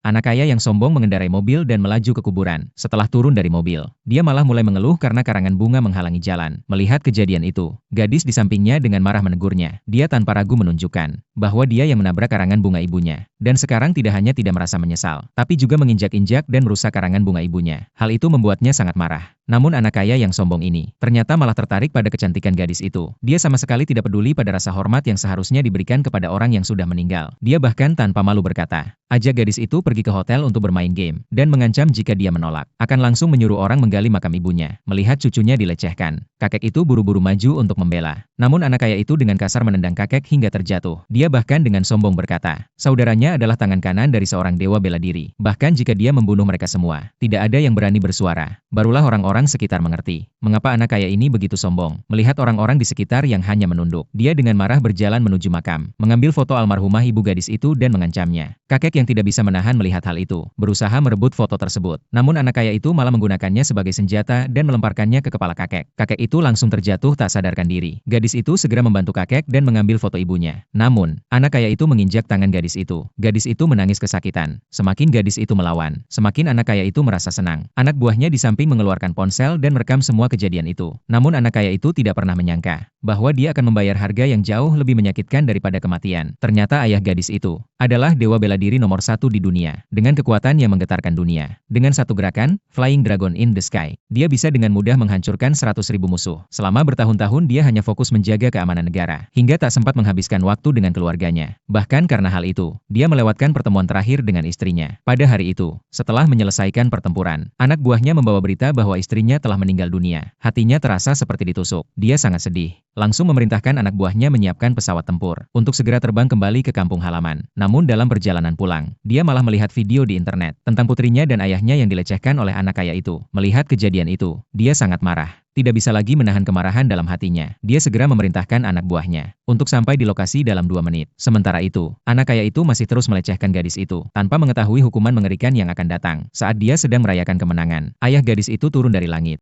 Anak kaya yang sombong mengendarai mobil dan melaju ke kuburan. Setelah turun dari mobil, dia malah mulai mengeluh karena karangan bunga menghalangi jalan. Melihat kejadian itu, gadis di sampingnya dengan marah menegurnya. Dia tanpa ragu menunjukkan bahwa dia yang menabrak karangan bunga ibunya. Dan sekarang tidak hanya tidak merasa menyesal, tapi juga menginjak-injak dan merusak karangan bunga ibunya. Hal itu membuatnya sangat marah. Namun anak kaya yang sombong ini ternyata malah tertarik pada kecantikan gadis itu. Dia sama sekali tidak peduli pada rasa hormat yang seharusnya diberikan kepada orang yang sudah meninggal. Dia bahkan tanpa malu berkata, ajak gadis itu pergi ke hotel untuk bermain game, dan mengancam jika dia menolak, akan langsung menyuruh orang menggali makam ibunya. Melihat cucunya dilecehkan, kakek itu buru-buru maju untuk membela. Namun anak kaya itu dengan kasar menendang kakek hingga terjatuh. Dia bahkan dengan sombong berkata, saudaranya adalah tangan kanan dari seorang dewa bela diri. Bahkan jika dia membunuh mereka semua, tidak ada yang berani bersuara. Barulah orang-orang sekitar mengerti mengapa anak kaya ini begitu sombong. Melihat orang-orang di sekitar yang hanya menunduk, dia dengan marah berjalan menuju makam, mengambil foto almarhumah ibu gadis itu dan mengancamnya. Kakek yang tidak bisa menahan melihat hal itu, berusaha merebut foto tersebut. Namun anak kaya itu malah menggunakannya sebagai senjata dan melemparkannya ke kepala kakek. Kakek itu langsung terjatuh tak sadarkan diri. Gadis itu segera membantu kakek dan mengambil foto ibunya. Namun, anak kaya itu menginjak tangan gadis itu. Gadis itu menangis kesakitan. Semakin gadis itu melawan, semakin anak kaya itu merasa senang. Anak buahnya di samping mengeluarkan ponsel dan merekam semua kejadian itu. Namun anak kaya itu tidak pernah menyangka bahwa dia akan membayar harga yang jauh lebih menyakitkan daripada kematian. Ternyata ayah gadis itu adalah dewa bela diri nomor 1 di dunia, dengan kekuatan yang menggetarkan dunia. Dengan satu gerakan, Flying Dragon in the Sky, dia bisa dengan mudah menghancurkan 100.000 musuh. Selama bertahun-tahun dia hanya fokus menjaga keamanan negara, hingga tak sempat menghabiskan waktu dengan keluarganya. Bahkan karena hal itu, dia melewatkan pertemuan terakhir dengan istrinya. Pada hari itu, setelah menyelesaikan pertempuran, anak buahnya membawa berita bahwa istrinya telah meninggal dunia. Hatinya terasa seperti ditusuk. Dia sangat sedih. Langsung memerintahkan anak buahnya menyiapkan pesawat tempur untuk segera terbang kembali ke kampung halaman. Namun dalam perjalanan pulang, dia malah melihat video di internet tentang putrinya dan ayahnya yang dilecehkan oleh anak kaya itu. Melihat kejadian itu, dia sangat marah. Tidak bisa lagi menahan kemarahan dalam hatinya. Dia segera memerintahkan anak buahnya untuk sampai di lokasi dalam 2 menit. Sementara itu, anak kaya itu masih terus melecehkan gadis itu tanpa mengetahui hukuman mengerikan yang akan datang. Saat dia sedang merayakan kemenangan, ayah gadis itu turun dari langit.